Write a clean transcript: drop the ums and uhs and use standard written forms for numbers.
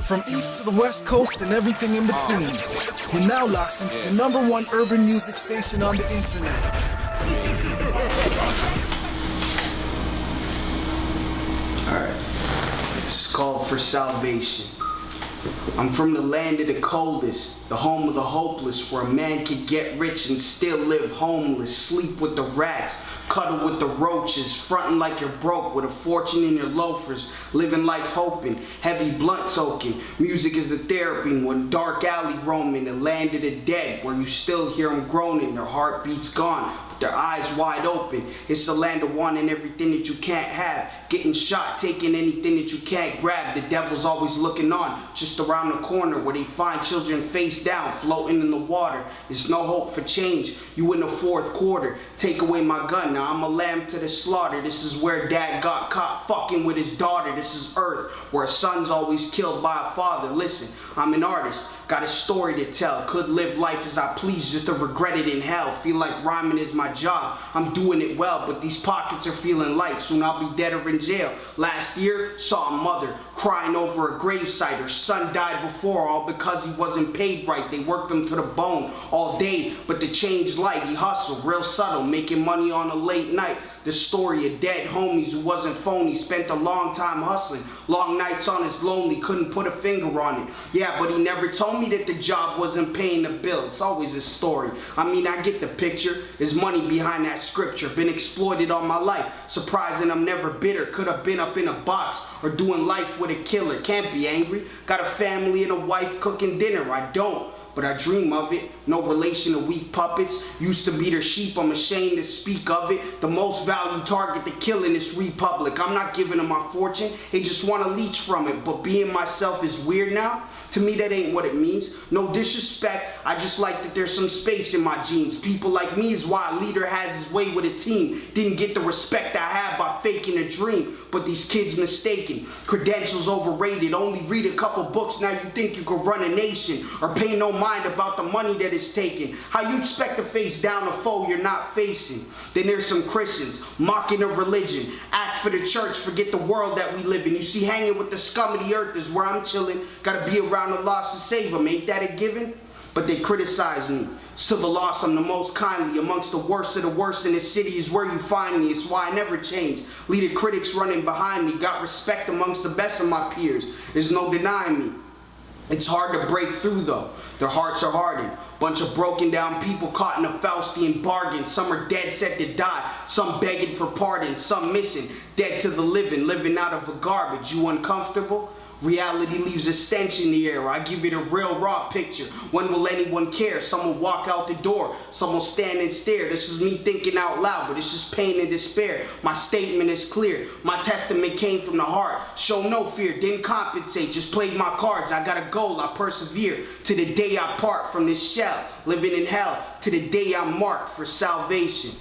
From east to the west coast and everything in between, you're now locked into the #1 urban music station on the internet. Alright, it's called For Salvation. I'm from the land of the coldest, the home of the hopeless, where a man can get rich and still live homeless, sleep with the rats, cuddle with the roaches, frontin' like you're broke with a fortune in your loafers, living life hoping, heavy blunt token. Music is the therapy when dark alley roaming, the land of the dead, where you still hear them groaning, their heartbeats gone, with their eyes wide open. It's a land of wanting everything that you can't have, getting shot, taking anything that you can't grab. The devil's always looking on, just around the corner where they find children face down, floating in the water. There's no hope for change. You in the fourth quarter, take away my gun, now I'm a lamb to the slaughter. This is where dad got caught fucking with his daughter. This is earth, where a son's always killed by a father. Listen, I'm an artist, got a story to tell. Could live life as I please, just to regret it in hell. Feel like rhyming is my job, I'm doing it well, but these pockets are feeling light. Soon I'll be dead or in jail. Last year, saw a mother crying over a gravesite. Her son died before, all because he wasn't paid right. They worked him to the bone all day, but to change light, he hustled real subtle, making money on a late night. The story of dead homies who wasn't phony, spent a long time hustling, long nights on his lonely, couldn't put a finger on it. Yeah, but he never told me that the job wasn't paying the bills. It's always a story. I mean, I get the picture. There's money behind that scripture. Been exploited all my life. Surprising I'm never bitter. Could have been up in a box or doing life with a killer. Can't be angry. Got a family and a wife cooking dinner. I don't, but I dream of it. No relation to weak puppets. Used to be their sheep, I'm ashamed to speak of it. The most valued target to kill in this republic. I'm not giving them my fortune, they just want to leech from it. But being myself is weird now? To me that ain't what it means. No disrespect, I just like that there's some space in my genes. People like me is why a leader has his way with a team. Didn't get the respect I had by faking a dream. But these kids mistaken. Credentials overrated, only read a couple books, now you think you could run a nation. Or pay no mind about the money that is taken. How you expect to face down a foe you're not facing? Then there's some Christians mocking a religion, act for the church, forget the world that we live in. You see, hanging with the scum of the earth is where I'm chilling. Gotta be around the lost to save them, ain't that a given? But they criticize me. To the lost, I'm the most kindly. Amongst the worst of the worst in this city is where you find me. It's why I never change. Lead the critics running behind me. Got respect amongst the best of my peers. There's no denying me. It's hard to break through though. Their hearts are hardened. Bunch of broken down people caught in a Faustian bargain. Some are dead set to die. Some begging for pardon. Some missing. Dead to the living. Living out of a garbage. You uncomfortable? Reality leaves a stench in the air. I give it a real raw picture. When will anyone care? Some will walk out the door. Some will stand and stare. This is me thinking out loud, but it's just pain and despair. My statement is clear. My testament came from the heart. Show no fear, didn't compensate. Just played my cards. I got a goal, I persevere. To the day I part from this shell. Living in hell. To the day I'm marked for salvation.